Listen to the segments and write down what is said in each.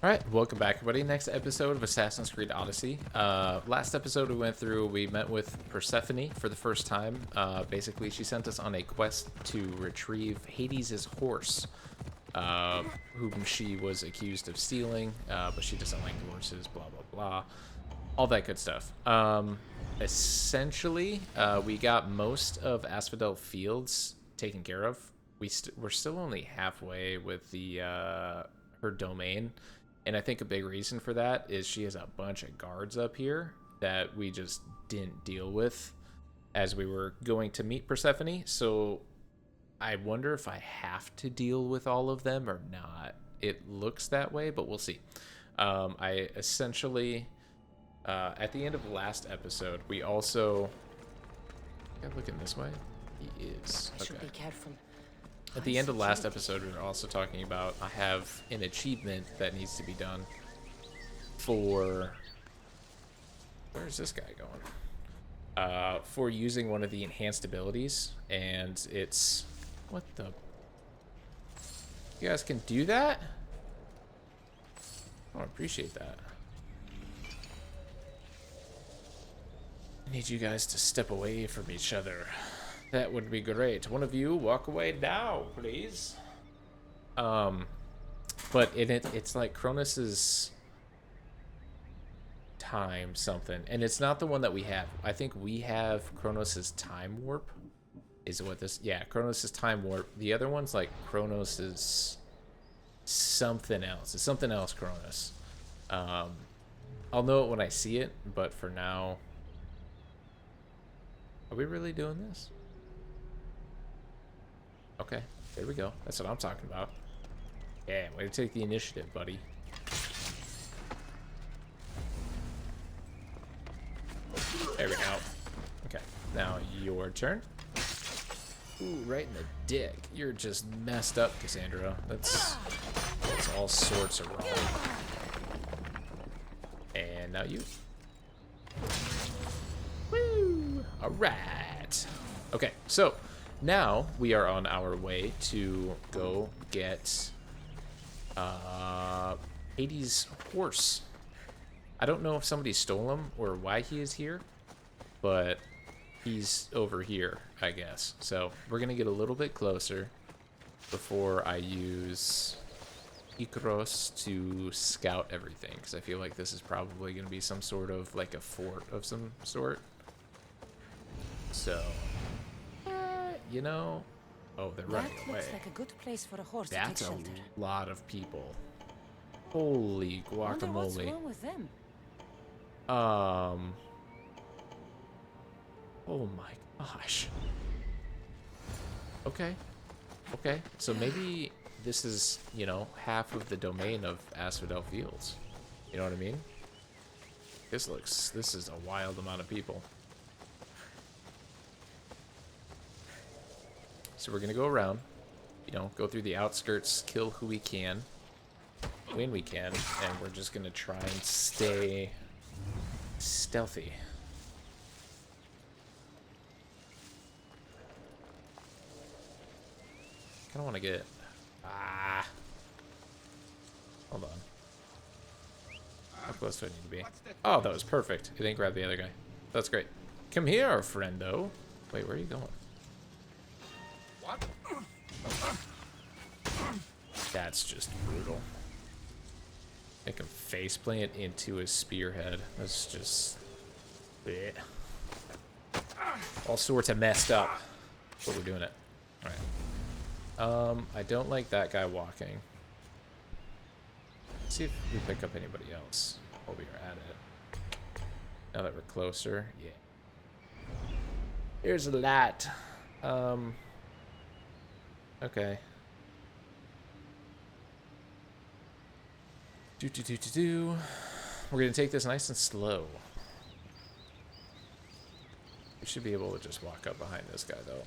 Alright, welcome back everybody. Next episode of Assassin's Creed Odyssey. Last episode we met with Persephone for the first time. Basically, she sent us on a quest to retrieve Hades' horse, whom she was accused of stealing, but she doesn't like the horses, blah, blah, blah. All that good stuff. Essentially, we got most of Asphodel Fields taken care of. We're still only halfway with the her domain. And I think a big reason for that is she has a bunch of guards up here that we just didn't deal with as we were going to meet Persephone. So I wonder if I have to deal with all of them or not. It looks that way, but we'll see. I essentially, at the end of the last episode, we also... Am I looking this way? He is. Okay. Should be careful. At the end of the last episode, we were also talking about I have an achievement that needs to be done for... Where's this guy going? For using one of the enhanced abilities, and it's... What the... You guys can do that? Oh, I appreciate that. I need you guys to step away from each other. That would be great. One of you walk away now, please. But it's like Cronus's time something, and it's not the one that we have. I think we have Kronos's time warp. Is what this? Yeah, Kronos's time warp. The other one's like Kronos's something else. It's something else, Kronos. I'll know it when I see it, but for now, are we really doing this? Okay, there we go. That's what I'm talking about. Yeah, way to take the initiative, buddy. There we go. Okay, now your turn. Ooh, right in the dick. You're just messed up, Cassandra. That's all sorts of wrong. And now you. Woo! All right. Okay, so now we are on our way to go get Hades' horse. I don't know if somebody stole him or why he is here, but he's over here, I guess. So we're gonna get a little bit closer before I use Icaros to scout everything, because I feel like this is probably gonna be some sort of like a fort of some sort. So you know, oh, they're running away. Looks like a good place for a horse That's to take shelter. a lot of people. Holy Wonder what's guacamole. wrong with them? Oh my gosh. Okay. Okay. So maybe this is, you know, half of the domain of Asphodel Fields. You know what I mean? This is a wild amount of people. So we're gonna go around, you know, go through the outskirts, kill who we can, when we can, and we're just gonna try and stay stealthy. Kinda wanna get... Hold on. How close do I need to be? Oh, that was perfect. It didn't grab the other guy. That's great. Come here, friendo. Wait, where are you going? That's just brutal. Make him faceplant into his spearhead. That's just... bleh. All sorts of messed up. But we're doing it. Alright. I don't like that guy walking. Let's see if we pick up anybody else while we are at it. Now that we're closer. Yeah. Here's a lot. Okay. We're gonna take this nice and slow. We should be able to just walk up behind this guy, though.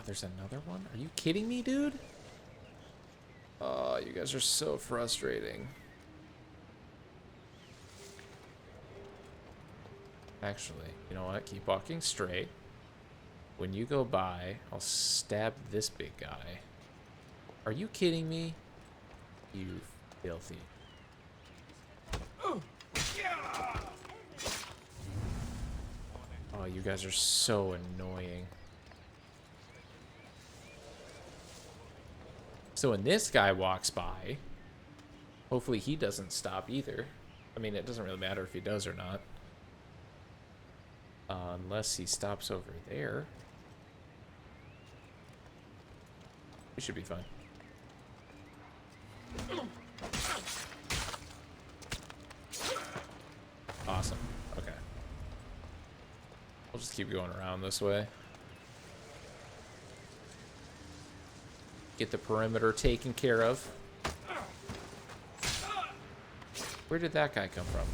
There's another one? Are you kidding me, dude? Oh, you guys are so frustrating. Actually, you know what? Keep walking straight. When you go by, I'll stab this big guy. Are you kidding me? You filthy. Oh, you guys are so annoying. So when this guy walks by, hopefully he doesn't stop either. I mean, it doesn't really matter if he does or not. Unless he stops over there. We should be fine. Awesome. Okay. We'll just keep going around this way. Get the perimeter taken care of. Where did that guy come from?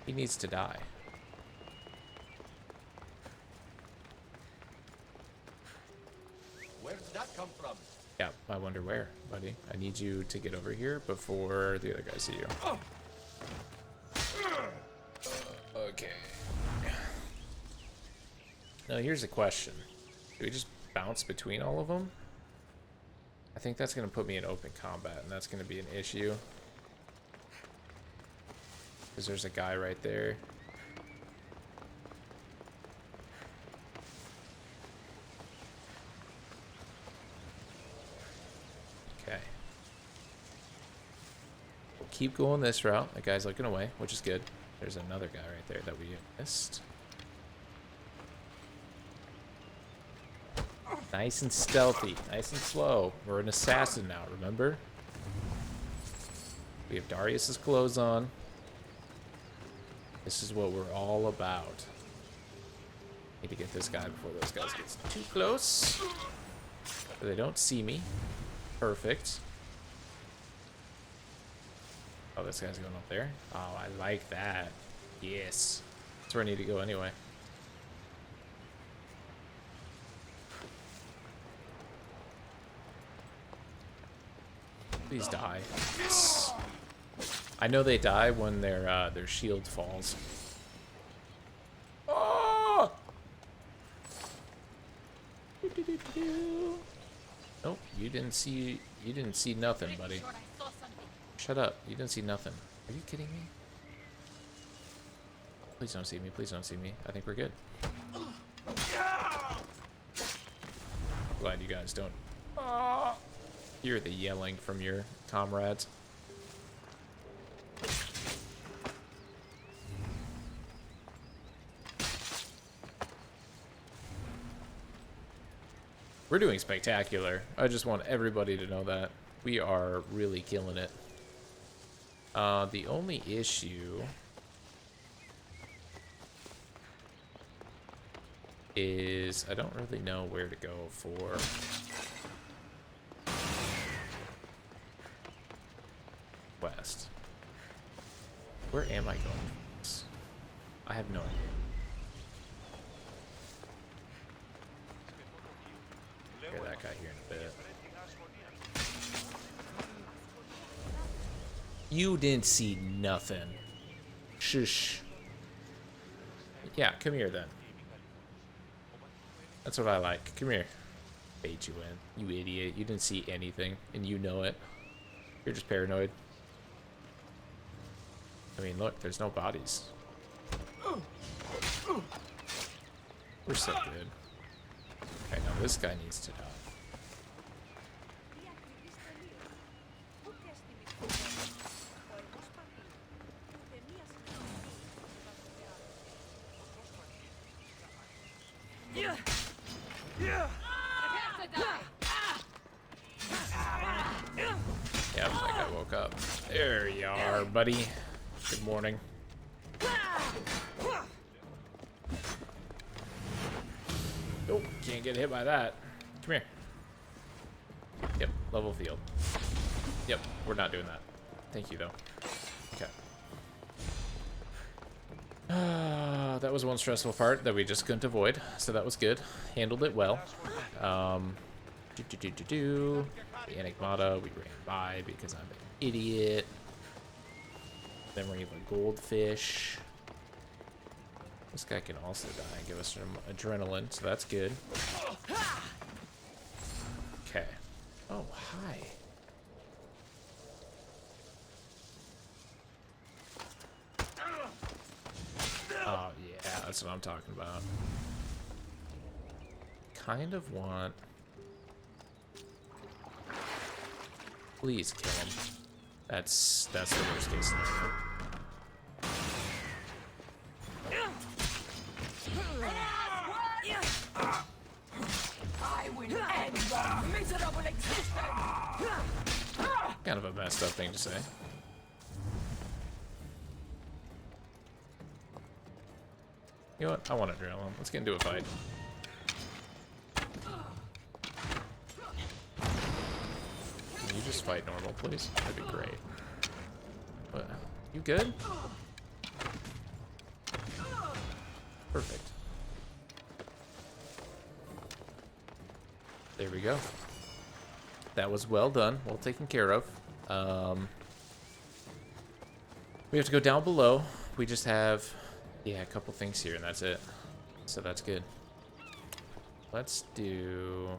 He needs to die. Where did that come from? Yeah, I wonder where, buddy. I need you to get over here before the other guys see you. Okay. Now here's a question. Do we just bounce between all of them? I think that's going to put me in open combat, and that's going to be an issue. Because there's a guy right there. Okay. We'll keep going this route. That guy's looking away, which is good. There's another guy right there that we missed. Nice and stealthy. Nice and slow. We're an assassin now, remember? We have Darius's clothes on. This is what we're all about. Need to get this guy before those guys get too close. So they don't see me. Perfect. Oh, this guy's going up there. Oh, I like that. Yes. That's where I need to go anyway. Please die. Yes. I know they die when their shield falls. Oh! Nope, you didn't see nothing, buddy. Shut up. You didn't see nothing. Are you kidding me? Please don't see me. Please don't see me. I think we're good. Glad you guys don't hear the yelling from your comrades. We're doing spectacular. I just want everybody to know that. We are really killing it. The only issue is I don't really know where to go for west. Where am I going? I have no idea. Get that guy here in a bit. You didn't see nothing. Shush. Yeah, come here then. That's what I like. Come here. Bait you in. You idiot. You didn't see anything, and you know it. You're just paranoid. I mean, look, there's no bodies. We're so good. Okay, now this guy needs to die. Yep, that guy woke up. There you are, buddy. Good morning. Nope, can't get hit by that. Come here. Yep, level field. Yep, we're not doing that. Thank you, though. Okay. That was one stressful part that we just couldn't avoid, so that was good. Handled it well. The Enigmata we ran by because I'm an idiot. Then we have a goldfish. This guy can also die and give us some adrenaline, so that's good. Okay. Oh, hi. Oh, yeah, that's what I'm talking about. Kind of want... Please kill him. That's the worst case scenario. I will end your miserable existence. Kind of a messed up thing to say. You know what? I want to drill him. Let's get into a fight. Can you just fight normal, please? That'd be great. But you good? Perfect. There we go. That was well done. Well taken care of. We have to go down below. We just have, yeah, a couple things here, and that's it. So that's good. Let's do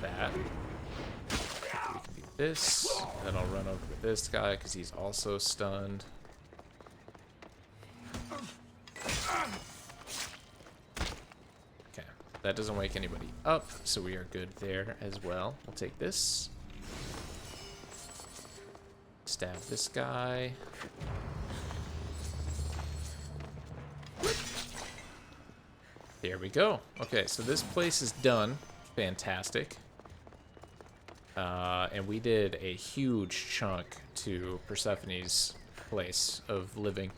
that. We can do this. Then I'll run over to this guy because he's also stunned. Okay, that doesn't wake anybody up, so we are good there as well. We'll take this. Stab this guy. There we go. Okay, so this place is done. Fantastic. And we did a huge chunk to Persephone's place of living.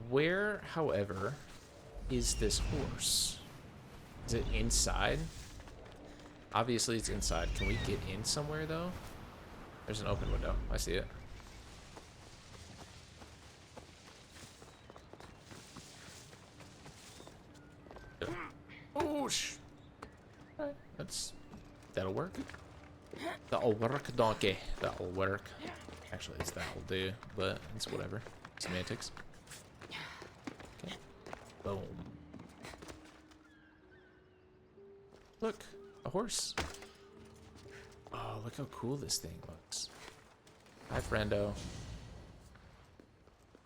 Where, however, is this horse? Is it inside? Obviously it's inside. Can we get in somewhere, though? There's an open window. I see it. Oh, that'll work. That'll work, donkey. That'll work. Actually, it's that'll do, but it's whatever. Semantics. Okay. Boom. Look, a horse. Oh, look how cool this thing looks. Hi, friendo.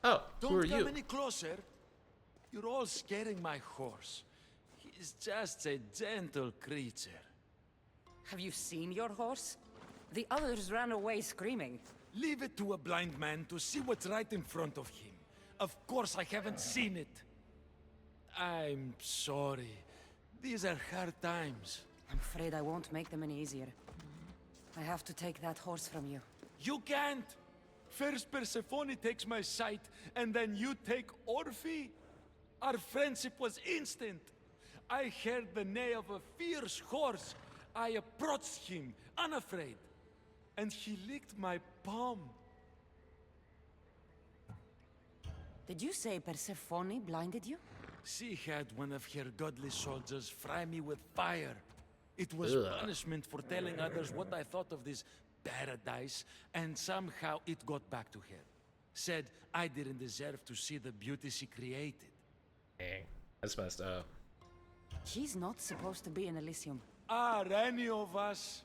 Oh, who are Don't come you? any closer. You're all scaring my horse. He's just a gentle creature. Have you seen your horse? The others ran away screaming. Leave it to a blind man to see what's right in front of him. Of course I haven't seen it. I'm sorry. These are hard times. I'm afraid I won't make them any easier. I have to take that horse from you. You can't. First Persephone takes my sight, and then you take Orphe? Our friendship was instant. I heard the neigh of a fierce horse. I approached him, unafraid. And he licked my palm. Did you say Persephone blinded you? She had one of her godly soldiers fry me with fire. It was punishment for telling others what I thought of this paradise, and somehow it got back to her. Said I didn't deserve to see the beauty she created. Dang, that's messed up. She's not supposed to be in Elysium. Are any of us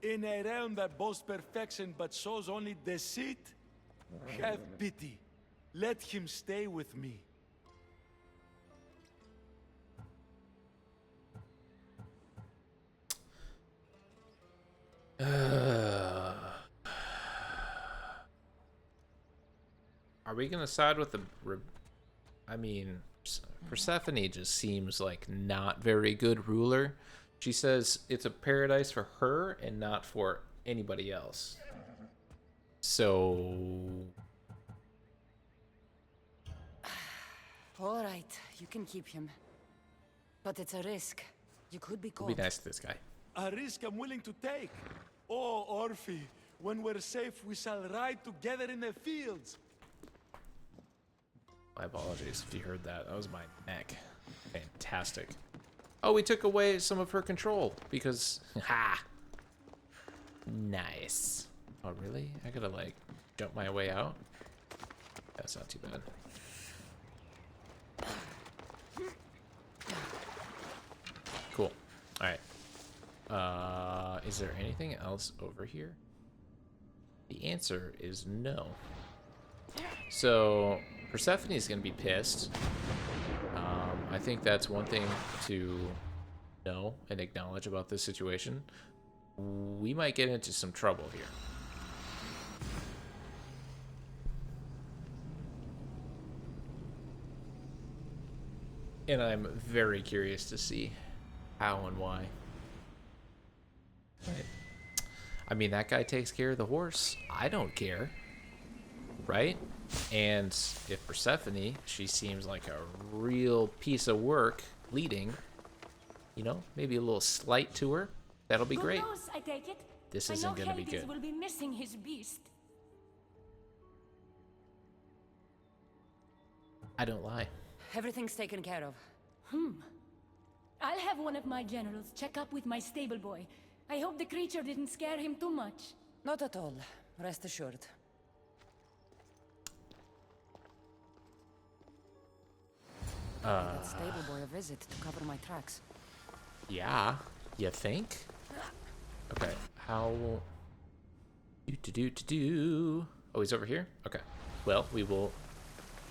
in a realm that boasts perfection but shows only deceit? Have pity. Let him stay with me. Are we gonna side with the? I mean, Persephone just seems like not very good ruler. She says it's a paradise for her and not for anybody else. So, All right, you can keep him. But it's a risk. You could be we'll caught. be nice to this guy. A risk I'm willing to take. Oh, Orphe, when we're safe, we shall ride together in the fields. My apologies if you heard that. That was my neck. Fantastic. Oh, we took away some of her control because, ha! Nice. Oh, really? I gotta, like, jump my way out? That's not too bad. Cool. Alright. Is there anything else over here? The answer is no. So, Persephone's gonna be pissed. I think that's one thing to know and acknowledge about this situation. We might get into some trouble here. And I'm very curious to see how and why. Right. I mean, that guy takes care of the horse. I don't care. Right? And if Persephone, she seems like a real piece of work leading, you know, maybe a little slight to her. That'll be great. Knows, I take it. This isn't going to be Hades good. Will be missing his beast. I don't lie. Everything's taken care of. I'll have one of my generals check up with my stable boy. I hope the creature didn't scare him too much. Not at all. Rest assured. That stable boy a visit to cover my tracks. Yeah, you think? Okay, how... Do. Oh, he's over here? Okay. Well, we will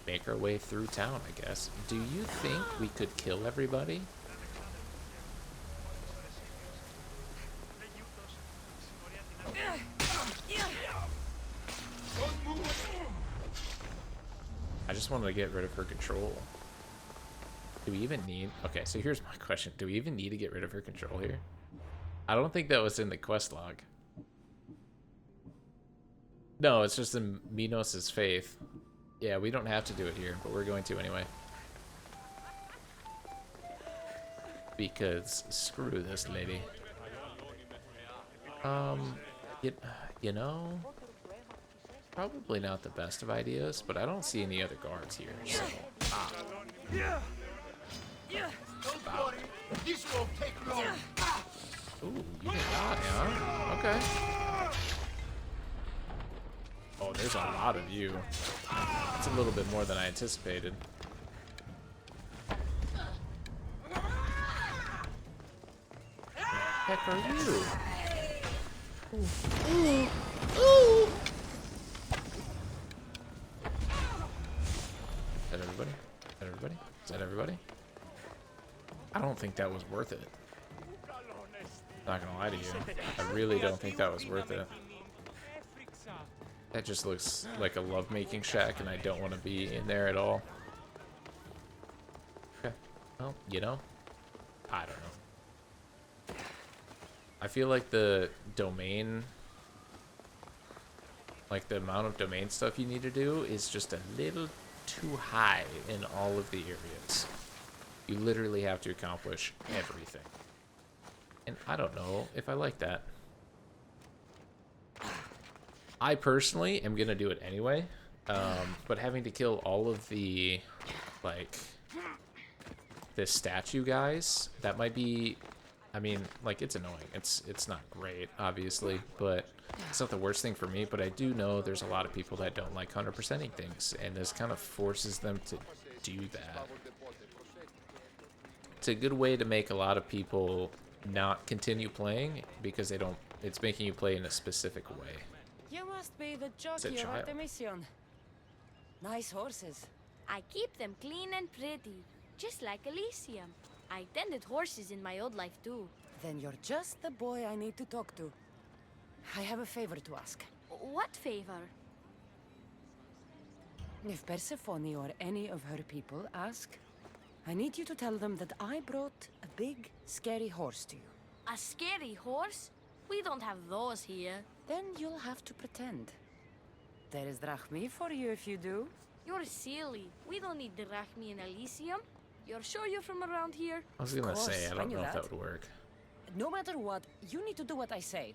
make our way through town, I guess. Do you think we could kill everybody? I just wanted to get rid of her control. Do we even need... Okay, so here's my question. Do we even need to get rid of her control here? I don't think that was in the quest log. No, it's just in Minos' faith. Yeah, we don't have to do it here, but we're going to anyway. Because screw this lady. You know... Probably not the best of ideas, but I don't see any other guards here, so... Wow. This won't take long. Ooh, you did not, huh? Okay. Oh, there's a lot of you. It's a little bit more than I anticipated. What the heck are you? Ooh. Ooh. Is that everybody? Is that everybody? Is that everybody? I don't think that was worth it. Not gonna lie to you. I really don't think that was worth it. That just looks like a lovemaking shack, and I don't want to be in there at all. Okay. Well, you know, I don't know. I feel like the domain, like the amount of domain stuff you need to do is just a little too high in all of the areas. You literally have to accomplish everything. And I don't know if I like that. I personally am gonna do it anyway, but having to kill all of the, like, this statue guys, that might be, I mean, like, it's annoying. It's not great, obviously, but it's not the worst thing for me. But I do know there's a lot of people that don't like 100%ing things, and this kind of forces them to do that. It's a good way to make a lot of people not continue playing because they don't. It's making you play in a specific way. You must be the a jockey of child. Artemision. Nice horses. I keep them clean and pretty, just like Elysium. I tended horses in my old life too. Then you're just the boy I need to talk to. I have a favor to ask. What favor? If Persephone or any of her people ask, I need you to tell them that I brought a big, scary horse to you. A scary horse? We don't have those here. Then you'll have to pretend. There is drachmi for you if you do. You're silly. We don't need the Drachmi in Elysium. You're sure you're from around here? I was gonna course, say, I I don't knew know if that. that would work. No matter what, you need to do what I say.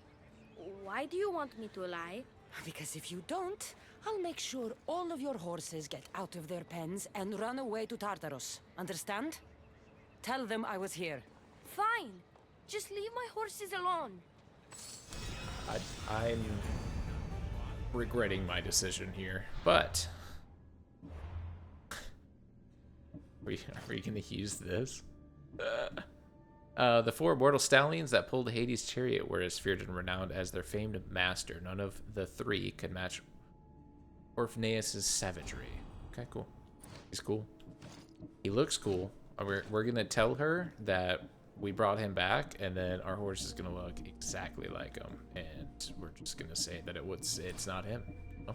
Why do you want me to lie? Because if you don't, I'll make sure all of your horses get out of their pens and run away to Tartarus. Understand? Tell them I was here. Fine. Just leave my horses alone. regretting my decision here, but are we gonna use this? The 4 mortal stallions that pulled Hades' chariot were as feared and renowned as their famed master. None of the 3 could match Orpheus' savagery. Okay, cool. He's cool. He looks cool. We're gonna tell her that we brought him back, and then our horse is gonna look exactly like him, and we're just gonna say that it's not him. Oh.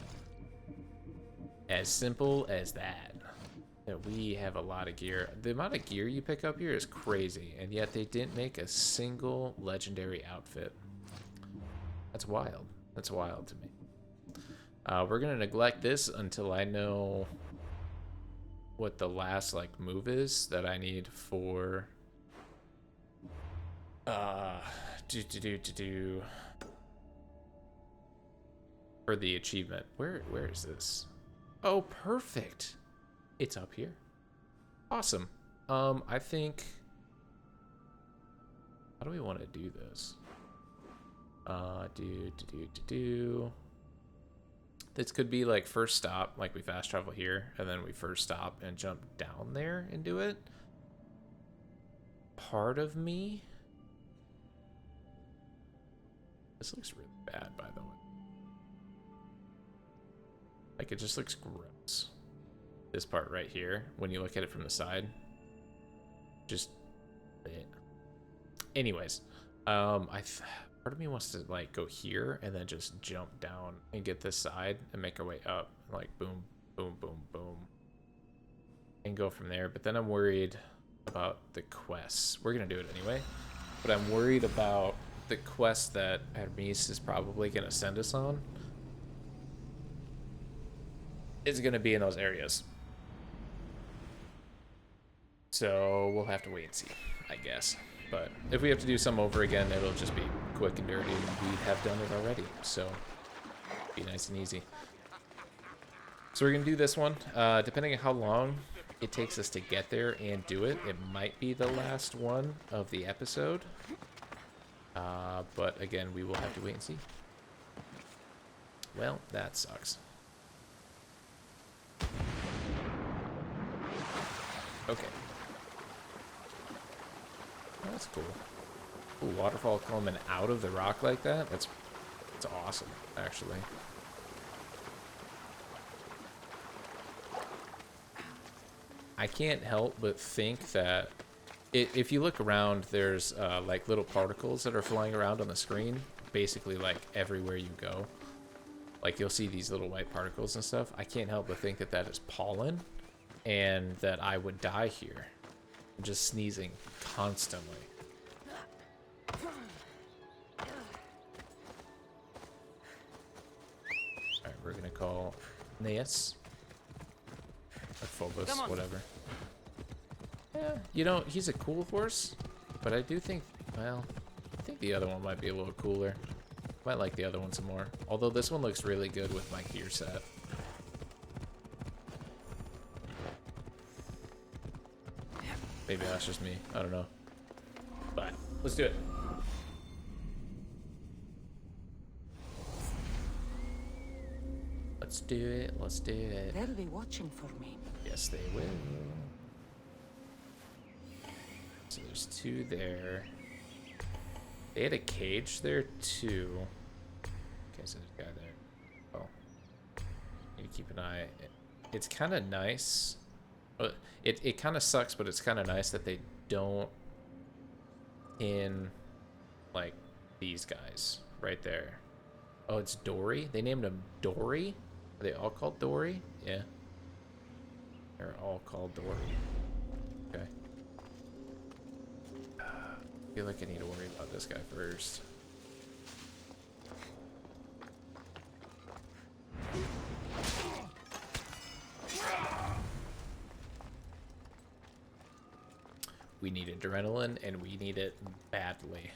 As simple as that. That we have a lot of gear. The amount of gear you pick up here is crazy, and yet they didn't make a single legendary outfit. That's wild. That's wild to me. We're gonna neglect this until I know what the last like move is that I need for for the achievement. Where is this? Oh, perfect. It's up here. Awesome. I think, how do we want to do this? This could be like first stop, like we fast travel here, and then we first stop and jump down there and do it. Part of me, this looks really bad, by the way. Like, it just looks gross. This part right here, when you look at it from the side, just anyways, part of me wants to like go here and then just jump down and get this side and make our way up, like boom, boom, boom, boom, and go from there. But then I'm worried about the quests. We're gonna do it anyway, but I'm worried about the quest that Hermes is probably gonna send us on. Is gonna be in those areas. So we'll have to wait and see, I guess. But if we have to do some over again, it'll just be quick and dirty, and we have done it already. So be nice and easy. So we're gonna do this one. Depending on how long it takes us to get there and do it, it might be the last one of the episode. But again, we will have to wait and see. Well, that sucks. Okay. That's cool. Ooh, waterfall coming out of the rock like that? That's awesome, actually. I can't help but think that if you look around, there's like little particles that are flying around on the screen, basically like everywhere you go. Like you'll see these little white particles and stuff. I can't help but think that that is pollen, and that I would die here. I'm just sneezing constantly. Alright, we're gonna call Neas. Or Phobos, whatever. Yeah, you know, he's a cool horse, but I do think, well, I think the other one might be a little cooler. Might like the other one some more. Although this one looks really good with my gear set. Maybe that's just me. I don't know. But let's do it. Let's do it. Let's do it. They'll be watching for me. Yes, they will. So there's 2 there. They had a cage there too. Okay, so there's a guy there. Oh, need to keep an eye. It's kind of nice. It kind of sucks, but it's kind of nice that they don't in like these guys right there. Oh, it's Dory. They named him Dory. Are they all called Dory? Yeah. They're all called Dory. Okay. I feel like I need to worry about this guy first. We need adrenaline, and we need it badly.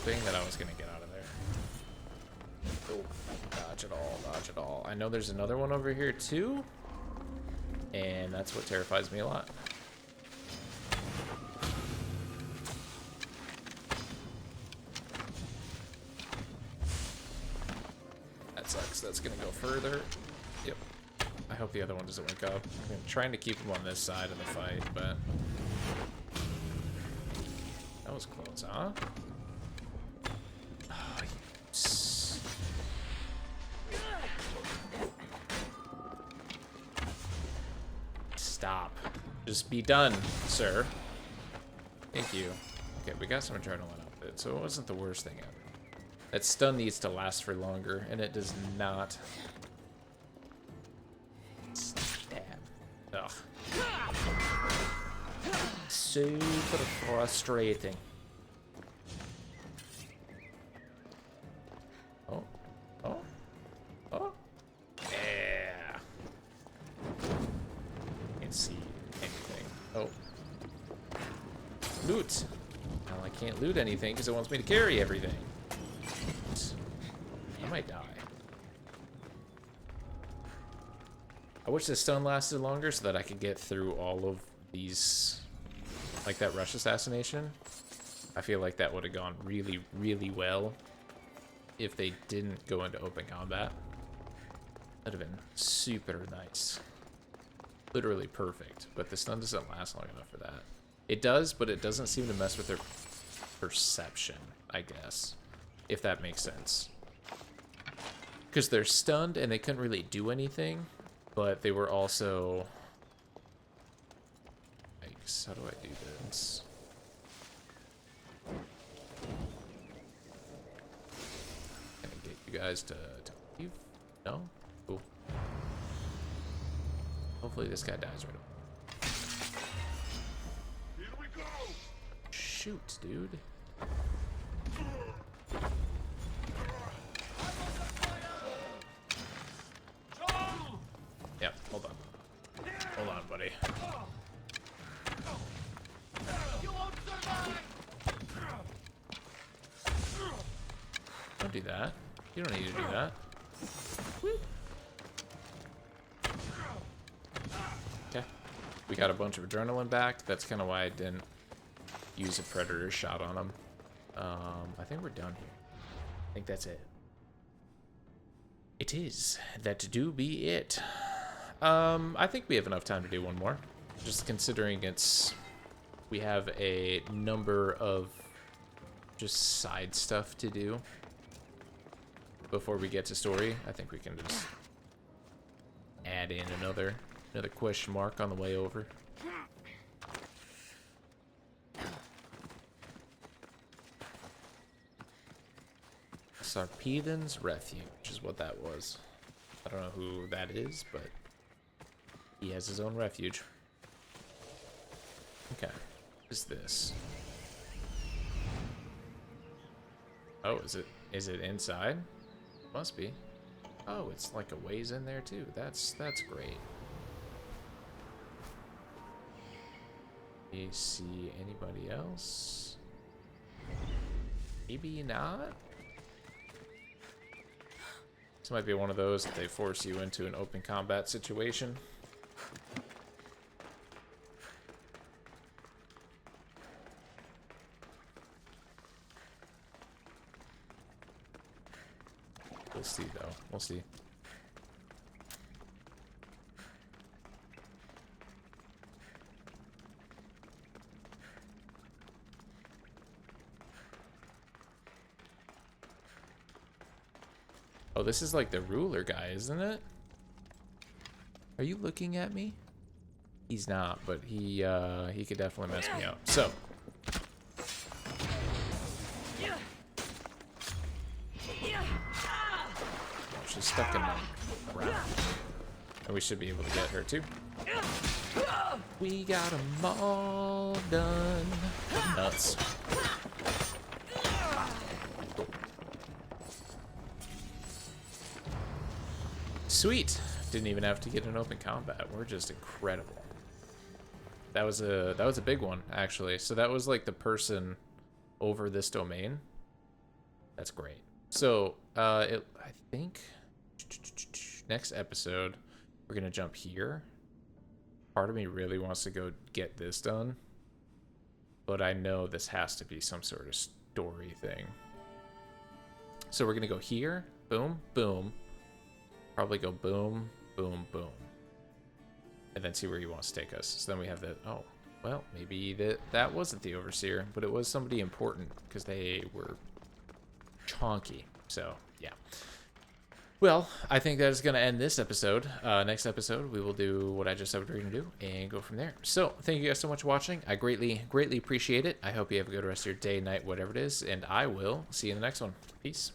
hoping that I was gonna get out of there. Oh, dodge it all, dodge it all. I know there's another one over here too, and that's what terrifies me a lot. That sucks. That's gonna go further. Yep. I hope the other one doesn't wake up. I'm trying to keep him on this side of the fight, but that was close, huh? Oh, stop. Just be done, sir. Thank you. Okay, we got some adrenaline outfit, so it wasn't the worst thing ever. That stun needs to last for longer, and it does not. Stab. Ugh. Super frustrating. Oh. Oh. Oh. Yeah. Can't see anything. Oh. Loot. Well, I can't loot anything because it wants me to carry everything. I might die. I wish the stun lasted longer so that I could get through all of these, like that rush assassination. I feel like that would have gone really, really well if they didn't go into open combat. That'd have been super nice. Literally perfect, but the stun doesn't last long enough for that. It does, but it doesn't seem to mess with their perception, I guess, if that makes sense. Because they're stunned and they couldn't really do anything, but they were also... Yikes, how do I do this? Can I get you guys to leave? No? Cool. Hopefully this guy dies right away. Here we go. Shoot, dude. Yep, hold on. Hold on, buddy. Don't do that. You don't need to do that. Okay. We got a bunch of adrenaline back. That's kind of why I didn't use a predator shot on him. I think we're done here. I think that's it. It is. That do be it. I think we have enough time to do one more. Just considering we have a number of just side stuff to do before we get to story. I think we can just add in another question mark on the way over. Sarpedon's Refuge is what that was. I don't know who that is, but he has his own refuge. Okay. What is this? Oh, is it inside? Must be. Oh, it's like a ways in there too. That's great. Do you see anybody else? Maybe not. This might be one of those that they force you into an open combat situation. We'll see, though. We'll see. Oh, this is like the ruler guy, isn't it? Are you looking at me? He's not, but he could definitely mess me up. So. Oh, she's stuck in the ground. And we should be able to get her too. We got them all done. Nuts. Sweet. Didn't even have to get an open combat. We're just incredible. That was a big one, actually. So that was like the person over this domain. That's great. So, I think next episode we're gonna jump here. Part of me really wants to go get this done, but I know this has to be some sort of story thing. So we're gonna go here, boom, boom. Probably go boom, boom, boom, and then see where he wants to take us. So then we have the well, maybe that wasn't the overseer, but it was somebody important because they were chonky. So yeah. Well, I think that is going to end this episode. Next episode, we will do what I just said we're going to do and go from there. So thank you guys so much for watching. I greatly appreciate it. I hope you have a good rest of your day, night, whatever it is, and I will see you in the next one. Peace.